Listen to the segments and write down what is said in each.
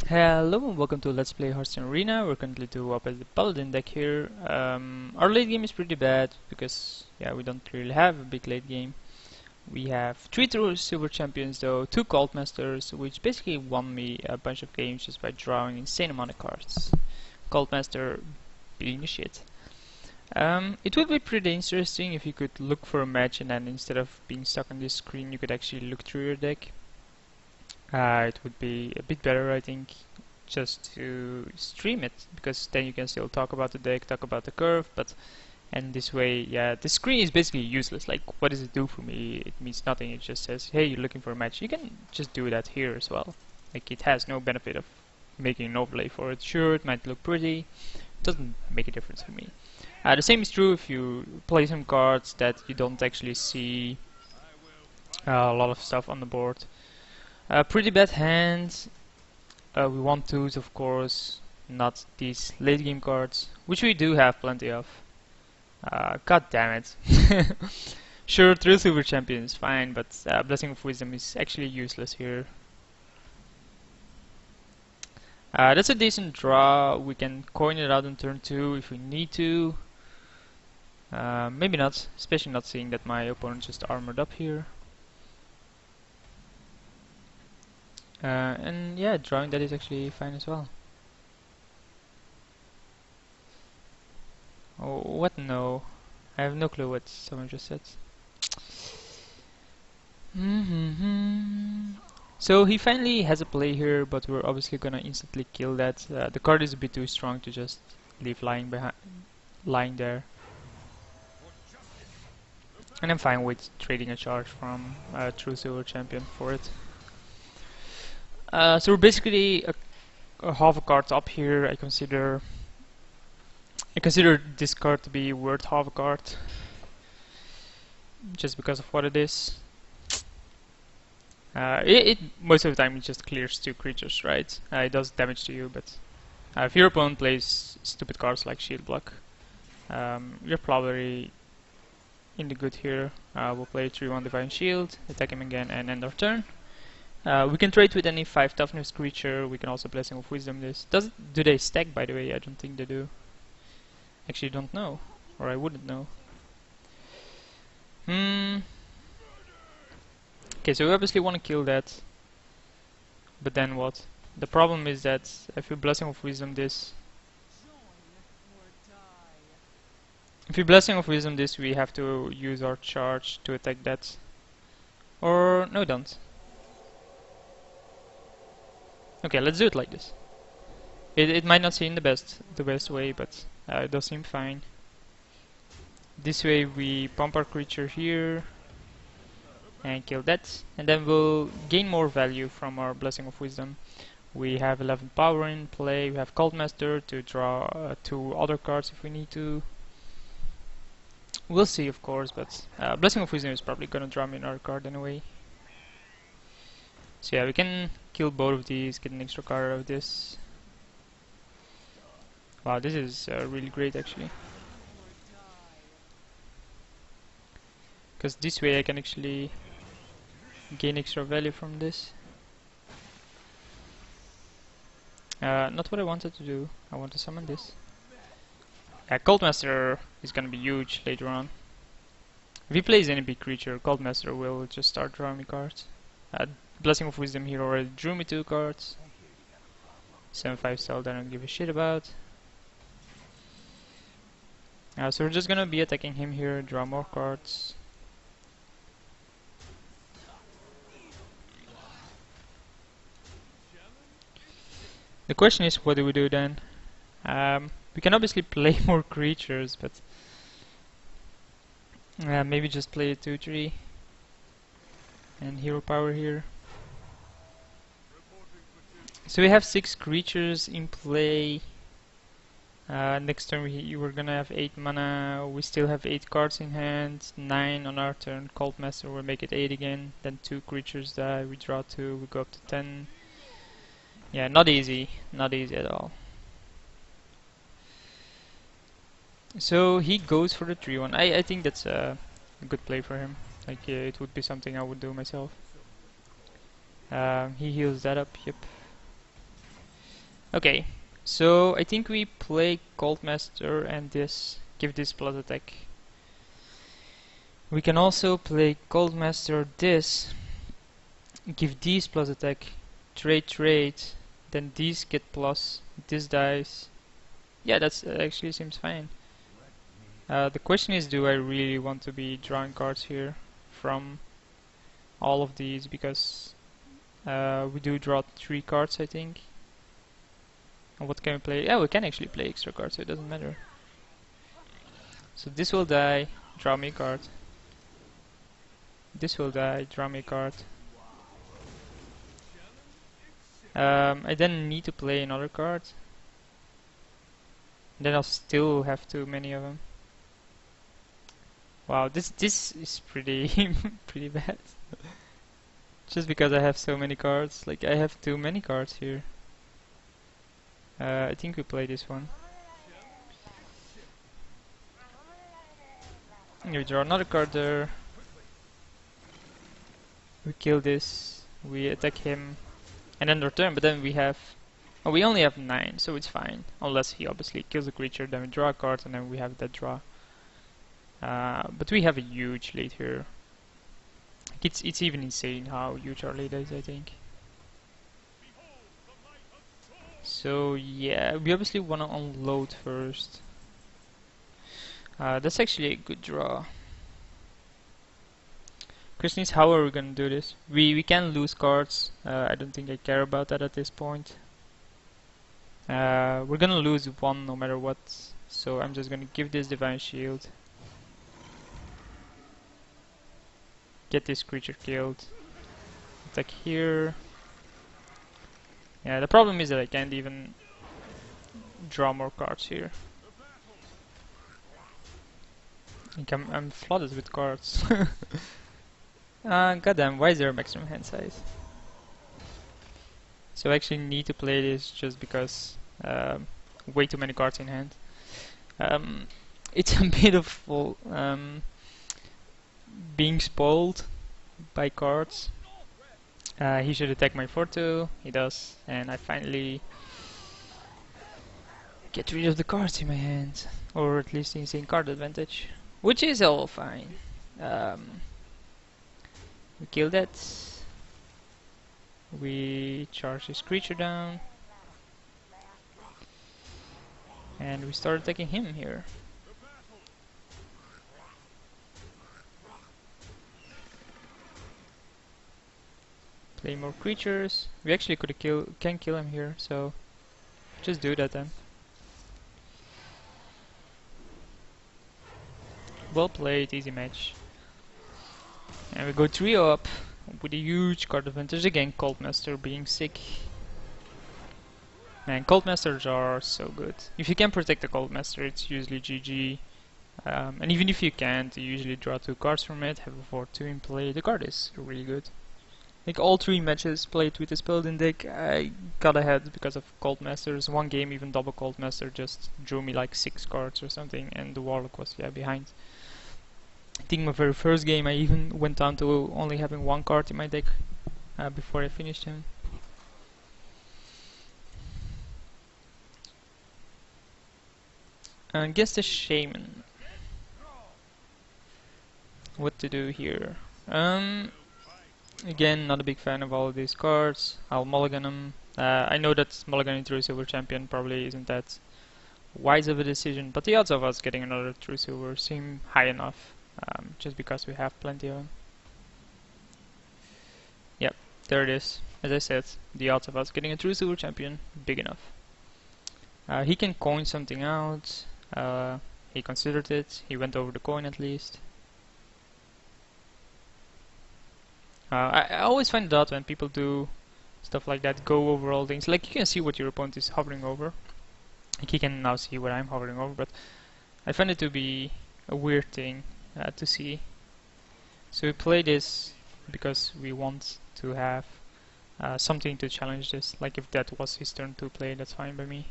Hello and welcome to Let's Play Hearthstone Arena. We're currently to up as the Paladin deck here. Our late game is pretty bad because we don't really have a big late game. We have 3 Truesilver Champions though, 2 Cult Masters, which basically won me a bunch of games just by drawing insane amount of cards. Cult Master being a shit. It would be pretty interesting if you could look for a match and then instead of being stuck on this screen you could actually look through your deck. It would be a bit better, I think, just to stream it, because then you can still talk about the deck, talk about the curve, and this way, the screen is basically useless. Like, what does it do for me? It means nothing. It just says, hey, you're looking for a match. You can just do that here as well. Like, it has no benefit of making an overlay for it. Sure, it might look pretty. It doesn't make a difference for me. The same is true if you play some cards that you don't actually see a lot of stuff on the board. Pretty bad hands. We want twos, of course, not these late game cards, which we do have plenty of. God damn it. Sure, Truesilver Champions is fine, but Blessing of Wisdom is actually useless here. That's a decent draw. We can coin it out on turn 2 if we need to. Maybe not, especially not seeing that my opponent just armored up here. And yeah, drawing that is actually fine as well. Oh, what? No. I have no clue what someone just said. So he finally has a play here, but we're obviously gonna instantly kill that. The card is a bit too strong to just leave lying there. And I'm fine with trading a charge from Truesilver Champion for it. So we're basically a half a card up here. I consider this card to be worth half a card, just because of what it is. It most of the time it just clears 2 creatures, right? It does damage to you, but if your opponent plays stupid cards like Shield Block, you're probably in the good here. We'll play 3/1 Divine Shield, attack him again, and end our turn. We can trade with any 5 toughness creature. We can also Blessing of Wisdom this. Do they stack, by the way? I don't think they do. Actually don't know, or I wouldn't know. Okay, so we obviously want to kill that, but then what? The problem is that if you Blessing of Wisdom this, we have to use our charge to attack that. Or no, don't. Okay, let's do it like this. It might not seem the best way, but it does seem fine. This way we pump our creature here and kill that, and then we'll gain more value from our Blessing of Wisdom. We have 11 power in play. We have Cult Master to draw 2 other cards if we need to. We'll see, of course, but Blessing of Wisdom is probably gonna draw me another card anyway. So yeah, we can kill both of these, get an extra card out of this. Wow, this is really great actually. Because this way I can actually gain extra value from this. Not what I wanted to do. I want to summon this. Cult Master is gonna be huge later on. If he plays any big creature, Cult Master will just start drawing me cards. Blessing of Wisdom here already drew me 2 cards. 7/5 Cell that I don't give a shit about. So we're just gonna be attacking him here, draw more cards. The question is, what do we do then? We can obviously play more creatures, but maybe just play a 2/3 and hero power here. So we have 6 creatures in play. Next turn we're gonna have 8 mana. We still have 8 cards in hand. 9 on our turn. Cult Master will make it 8 again. Then 2 creatures die. We draw 2. We go up to 10. Yeah, not easy. Not easy at all. So he goes for the 3/1. I think that's a good play for him. Like it would be something I would do myself. He heals that up. Yep. Okay, so I think we play Cold Master and give this plus attack. We can also play Cold Master give these plus attack, trade, then these get plus, this dies. Yeah, that's actually seems fine. The question is, do I really want to be drawing cards here from all of these, because we do draw 3 cards, I think. And what can we play? Yeah, we can actually play extra cards, so it doesn't matter. So this will die, draw me a card. This will die, draw me a card. I then need to play another card. Then I'll still have too many of them. Wow, this is pretty pretty bad. Just because I have so many cards, like I have too many cards here. I think we play this one. We draw another card there. We kill this. We attack him, and end our turn. But then we have, oh, we only have 9, so it's fine. Unless he obviously kills a creature, then we draw a card, and then we have that draw. But we have a huge lead here. It's even insane how huge our lead is, I think. So yeah, we obviously want to unload first. That's actually a good draw. Question is, how are we gonna do this? We can lose cards. I don't think I care about that at this point. We're gonna lose 1 no matter what. So I'm just gonna give this Divine Shield. Get this creature killed. Attack here. Yeah, the problem is that I can't even draw more cards here. I think I'm flooded with cards. Goddamn, why is there a maximum hand size? So I actually need to play this just because way too many cards in hand. It's a bit of being spoiled by cards. He should attack my 4-2, he does, and I finally get rid of the cards in my hand, or at least insane card advantage, which is all fine. We kill that. We charge this creature down, and we start attacking him here. Play more creatures. We actually can kill him here, so just do that then. Well played, easy match. And we go 3-0 up with a huge card advantage again. Cold Master being sick. Man, Cold Masters are so good. If you can protect the Cold Master, it's usually GG. And even if you can't, you usually draw 2 cards from it, have a 4-2 in play. The card is really good. Like all 3 matches played with this Paladin deck, I got ahead because of Cold Masters. 1 game, even double Cold Master just drew me like 6 cards or something, and the Warlock was behind. I think my very first game I even went down to only having 1 card in my deck before I finished him. And guess the Shaman. What to do here? Again, not a big fan of all of these cards. I'll mulligan them. I know that mulliganing Truesilver Champion probably isn't that wise of a decision, but the odds of us getting another Truesilver seem high enough, just because we have plenty of them. Yep, there it is. As I said, the odds of us getting a Truesilver Champion, big enough. He can coin something out. He considered it. He went over the coin at least. I always find it odd when people do stuff like that, go over all things. Like, you can see what your opponent is hovering over. Like, he can now see what I'm hovering over, but I find it to be a weird thing to see. So we play this because we want to have something to challenge this. Like, if that was his turn to play, that's fine by me.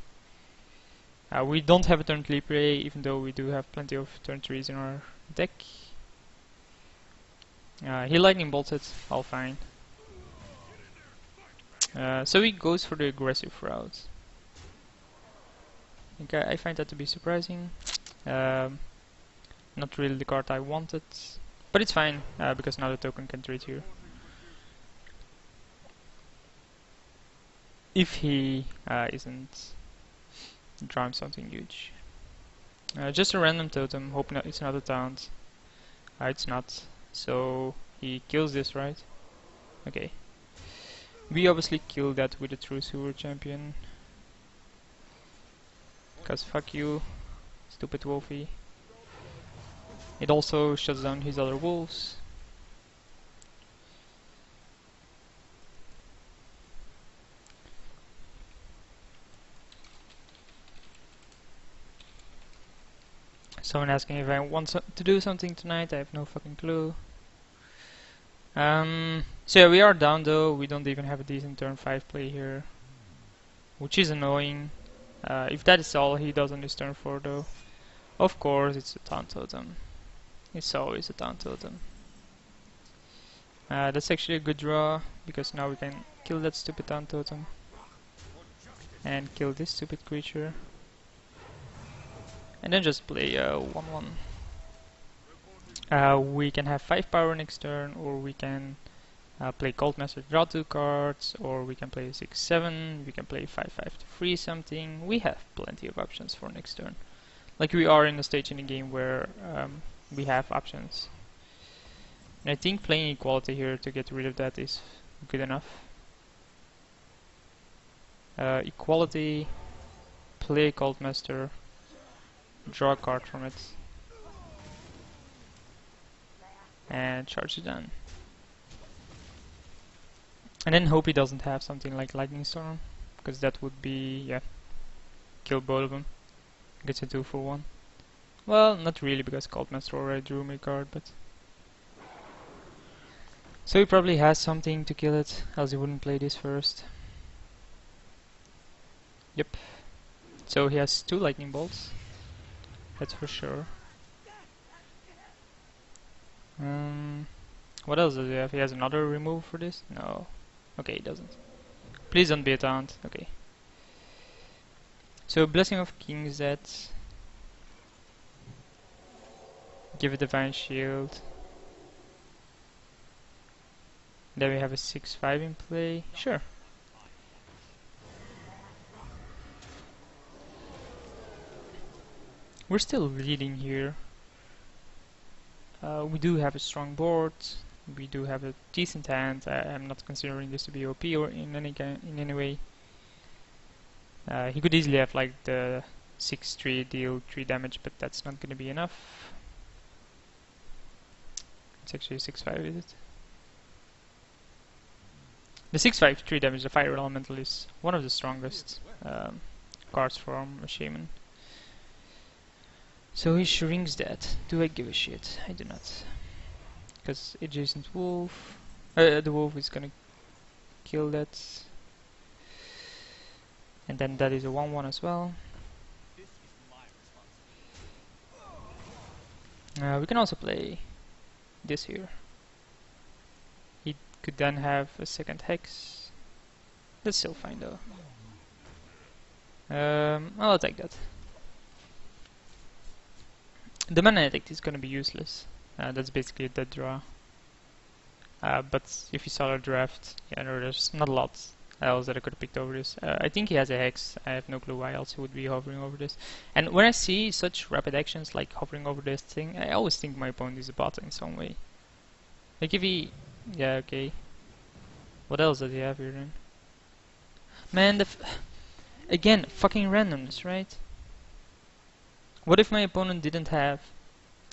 We don't have a turn 3 play, even though we do have plenty of turn 3s in our deck. He lightning bolts it, all fine. So he goes for the aggressive route. I find that to be surprising. Um, Not really the card I wanted, but it's fine because now the token can trade here. If he isn't drawing something huge. Just a random totem, hope it's not a taunt. It's not, so he kills this, right? Okay. We obviously kill that with a Truesilver Champion. Cause fuck you, stupid Wolfie. It also shuts down his other wolves. Someone asking if I want to do something tonight, I have no fucking clue. So yeah, we are down though, we don't even have a decent turn 5 play here. Which is annoying. If that is all he does on his turn 4 though, of course it's a taunt totem. It's always a taunt totem. That's actually a good draw, because now we can kill that stupid taunt totem. And kill this stupid creature. And then just play 1-1. We can have 5 power next turn, or we can play Cold Master, draw 2 cards, or we can play 6-7, we can play 5-5 to free something. We have plenty of options for next turn. Like, we are in a stage in the game where we have options. And I think playing Equality here to get rid of that is good enough. Equality, play Cold Master, draw a card from it, and charge it down. And then hope he doesn't have something like Lightning Storm, because that would be, yeah, kill both of them. Gets a 2 for 1. Well, not really, because Cold Master already drew me a card, but... So he probably has something to kill it, else he wouldn't play this first. Yep. So he has 2 lightning bolts. That's for sure. What else does he have? He has another remove for this? No. Okay, he doesn't. Please don't be a taunt. Okay. So Blessing of Kings that. Give a Divine Shield. Then we have a 6-5 in play. Sure. We're still leading here. We do have a strong board. We do have a decent hand. I'm not considering this to be OP or in any way. He could easily have like the 6-3 deal 3 damage, but that's not going to be enough. It's actually 6-5, is it? The 6-5 3 damage, the Fire Elemental, is one of the strongest cards from a Shaman. So he shrinks that. Do I give a shit? I do not. Because adjacent wolf, the wolf is gonna kill that. And then that is a 1-1 as well. We can also play this here. He could then have a second hex. That's still fine though. I'll take that. The Mana Edict is gonna be useless. That's basically a dead draw. But if you saw the draft, yeah, there's not a lot else that I could have picked over this. I think he has a hex. I have no clue why else he would be hovering over this. And when I see such rapid actions like hovering over this thing, I always think my opponent is a bot in some way. Like if he... yeah, okay. What else does he have here then? Man, again, fucking randomness, right? What if my opponent didn't have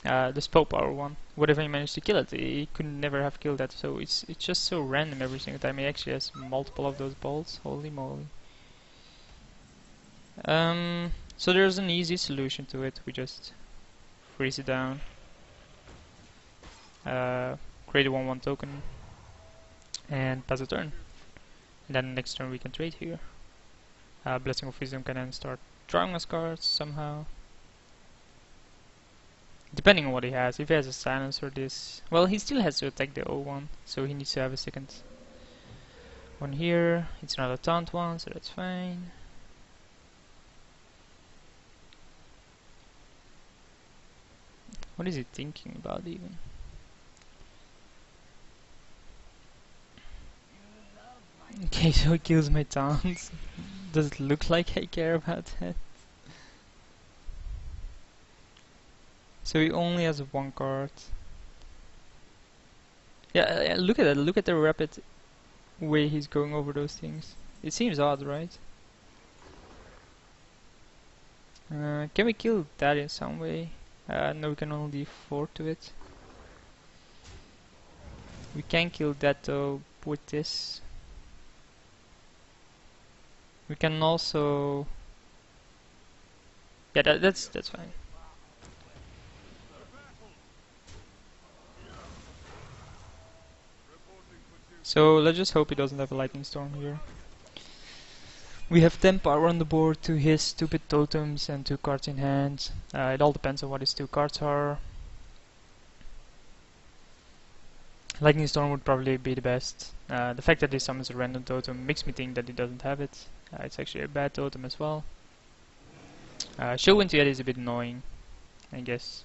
the spell power one? What if I managed to kill it? He could never have killed that, so it's just so random every single time. He actually has multiple of those bolts. Holy moly. So there's an easy solution to it. We just freeze it down. Create a 1-1 token. And pass a turn. And then next turn we can trade here. Blessing of Wisdom can then start drawing us cards somehow. Depending on what he has. If he has a silence or this... well, he still has to attack the 0-1, so he needs to have a second one here. It's not a taunt one, so that's fine. What is he thinking about even? Okay, so he kills my taunts. Does it look like I care about that? So he only has one card. Yeah, look at that. Look at the rapid way he's going over those things. It seems odd, right? Can we kill that in some way? No, we can only afford to it. We can kill that though with this. We can also... Yeah, that's fine. So let's just hope he doesn't have a lightning storm here. We have 10 power on the board to his stupid totems and 2 cards in hand. It all depends on what his 2 cards are. Lightning storm would probably be the best. The fact that he summons a random totem makes me think that he doesn't have it. It's actually a bad totem as well. Show into Yeti is a bit annoying, I guess.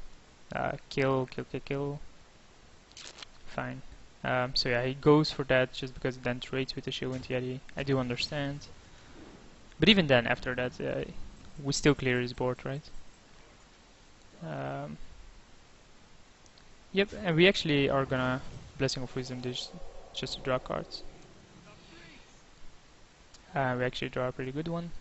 Kill. Fine. So yeah, he goes for that just because it then trades with the Show into Yeti. I do understand. But even then, after that, we still clear his board, right? Yep, and we actually are gonna Blessing of Wisdom just to draw cards. We actually draw a pretty good one.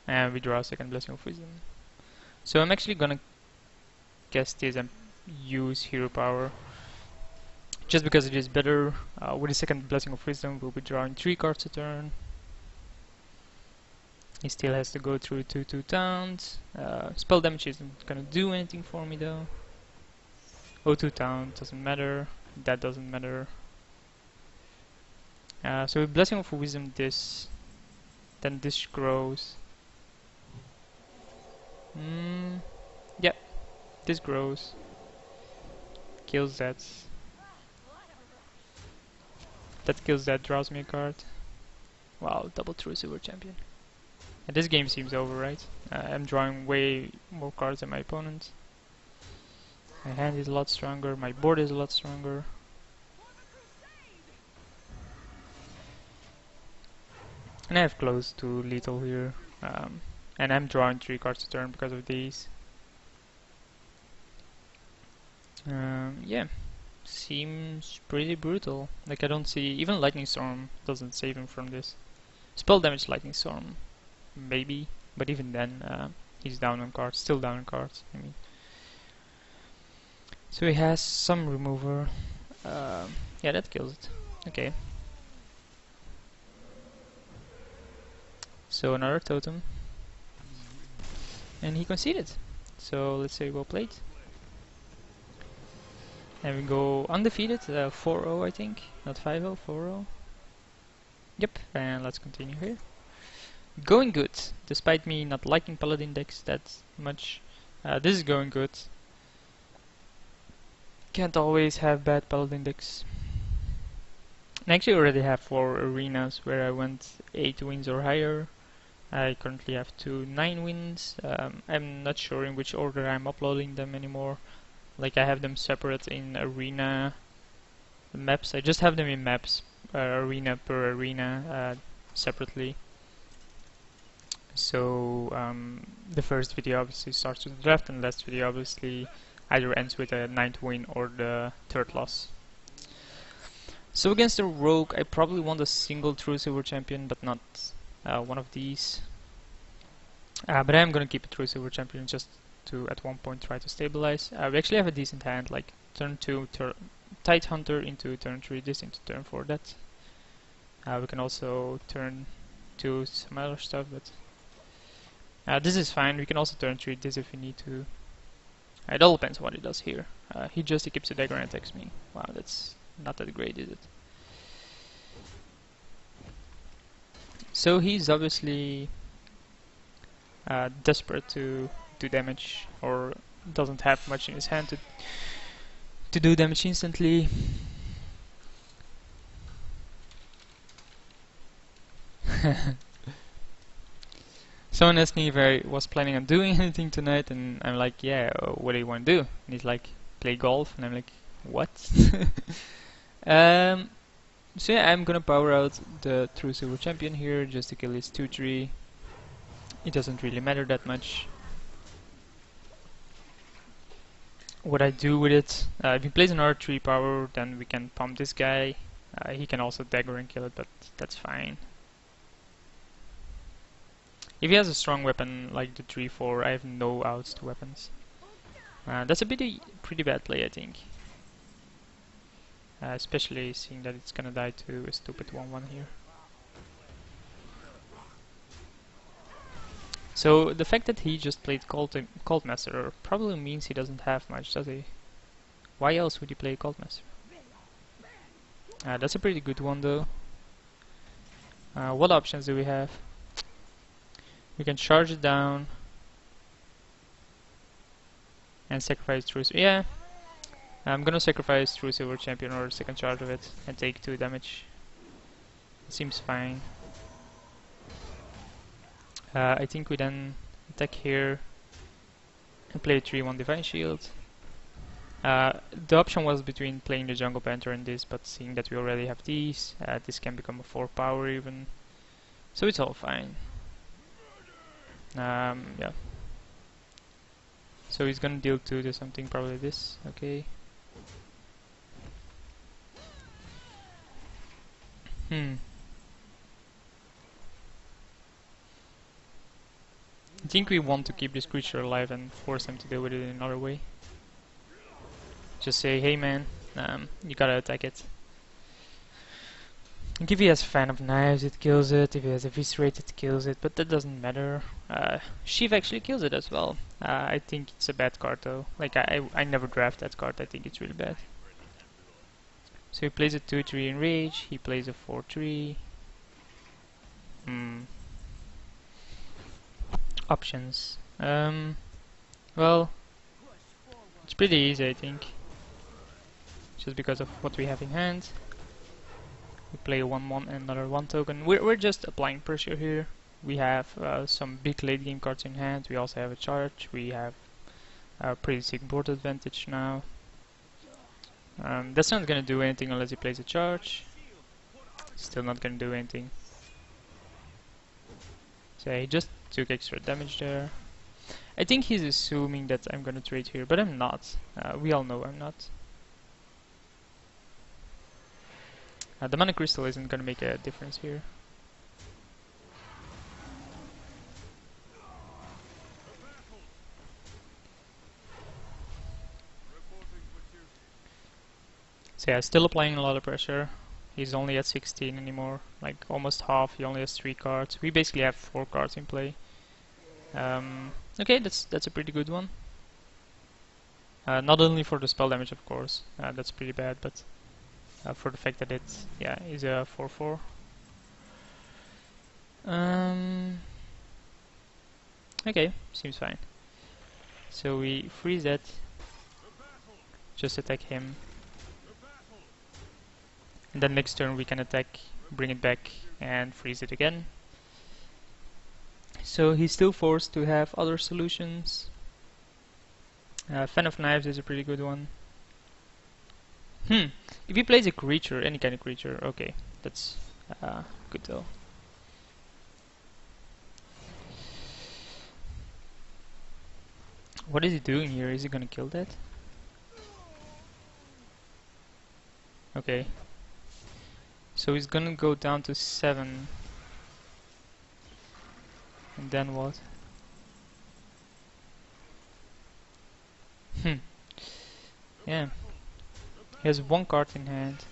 And we draw a second Blessing of Wisdom. So I'm actually gonna cast this and use Hero Power. Just because it is better. With the second Blessing of Wisdom, we'll be drawing 3 cards a turn. He still has to go through 2/2 towns. Spell damage isn't gonna do anything for me though. 0/2 town doesn't matter. That doesn't matter. So with Blessing of Wisdom this, then this grows. Yeah, this grows. Kills that. That kills that, draws me a card. Wow, double Truesilver Champion. And this game seems over, right? I'm drawing way more cards than my opponent. My hand is a lot stronger, my board is a lot stronger. And I have close to lethal here. And I'm drawing 3 cards a turn because of these. Yeah, seems pretty brutal. Like I don't see, even Lightning Storm doesn't save him from this. Spell damage Lightning Storm, maybe, but even then, he's down on cards, still down on cards, I mean. So he has some remover. Yeah, that kills it. Okay. So another totem. And he conceded. So let's say well played. And we go undefeated, 4-0 I think, not 5-0, 4-0. Yep, and let's continue here. Going good, despite me not liking Paladin decks that much. This is going good. Can't always have bad Paladin decks. I actually already have 4 arenas where I went 8 wins or higher. I currently have 9 wins. I'm not sure in which order I'm uploading them anymore. Like I have them separate in arena maps. I just have them in maps, arena per arena, separately. So the first video obviously starts with the draft, and the last video obviously either ends with a 9th win or the 3rd loss. So against the rogue, I probably want a single Truesilver Champion, but not one of these. But I am gonna keep a Truesilver Champion just to at one point try to stabilize. We actually have a decent hand, like turn 2 Tide Hunter into turn 3 this into turn 4 that. We can also turn 2 some other stuff, but this is fine. We can also turn 3 this if we need to. It all depends on what he does here. He just equips a dagger and attacks me. Wow, that's not that great, is it? So he's obviously desperate to do damage, or doesn't have much in his hand to do damage instantly. Someone asked me if I was planning on doing anything tonight, and I'm like, yeah, what do you want to do? And he's like, play golf, and I'm like, what? um, so yeah, I'm gonna power out the Truesilver Champion here just to kill his 2-3. It doesn't really matter that much what I do with it. If he plays an R3 power, then we can pump this guy. He can also dagger and kill it, but that's fine. If he has a strong weapon like the 3-4, I have no outs to weapons. That's a pretty bad play, I think. Especially seeing that it's gonna die to a stupid 1-1 here. So the fact that he just played Cold Master probably means he doesn't have much, does he? Why else would he play Cold Master? That's a pretty good one though. What options do we have? We can charge it down and sacrifice Truesilver. Yeah, I'm gonna sacrifice Truesilver Champion or second charge of it and take 2 damage. Seems fine. I think we then attack here and play 3-1 Divine Shield. The option was between playing the Jungle Panther and this, but seeing that we already have these, this can become a 4 power even. So it's all fine. Yeah. So he's gonna deal 2 to something, probably this. Okay. I think we want to keep this creature alive and force him to deal with it in another way. Just say, hey man, you gotta attack it. Like if he has Fan of Knives, it kills it. If he has Eviscerate, it kills it. But that doesn't matter. Sheev actually kills it as well. I think it's a bad card though. Like I never draft that card. I think it's really bad. So he plays a 2-3 Enrage. He plays a 4-3. Options. Well, it's pretty easy, I think. Just because of what we have in hand. We play a 1-1 and another 1 token. We're just applying pressure here. We have some big late game cards in hand. We also have a charge. We have a pretty sick board advantage now. That's not gonna do anything unless he plays a charge. Still not gonna do anything. So he just took extra damage there. I think he's assuming that I'm gonna trade here, but I'm not. We all know I'm not. The Mana Crystal isn't gonna make a difference here. So yeah, still applying a lot of pressure. He's only at 16 anymore, like almost half. He only has 3 cards. We basically have 4 cards in play. Okay, that's a pretty good one. Not only for the spell damage, of course, that's pretty bad, but for the fact that it, yeah, is a 4/4. Okay, seems fine. So we freeze that. Just attack him. And then next turn we can attack, bring it back, and freeze it again. So he's still forced to have other solutions. Fan of Knives is a pretty good one. If he plays a creature, any kind of creature, okay, that's good though. What is he doing here? Is he gonna kill that? Okay. So he's gonna go down to 7. And then what? Yeah. He has 1 card in hand.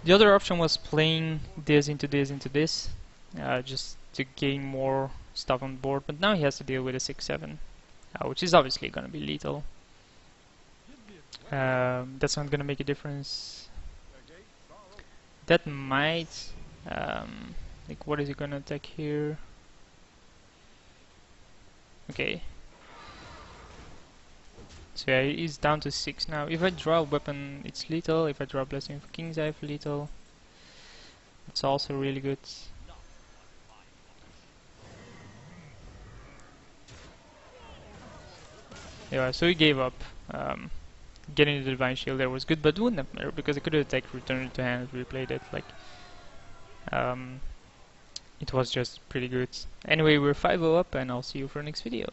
The other option was playing this into this into this, just to gain more stuff on board, but now he has to deal with a 6/7, which is obviously gonna be lethal. That's not gonna make a difference. That might, like, what is he gonna attack here? Okay. So yeah, he's down to 6 now. If I draw a weapon, it's lethal. If I draw Blessing of Kings, I have lethal. It's also really good. Yeah, so he gave up. Getting the Divine Shield there was good, but wouldn't have mattered because I could have attacked, returned it to hand, replayed it. Like, it was just pretty good. Anyway, we're 5-0 up, and I'll see you for the next video.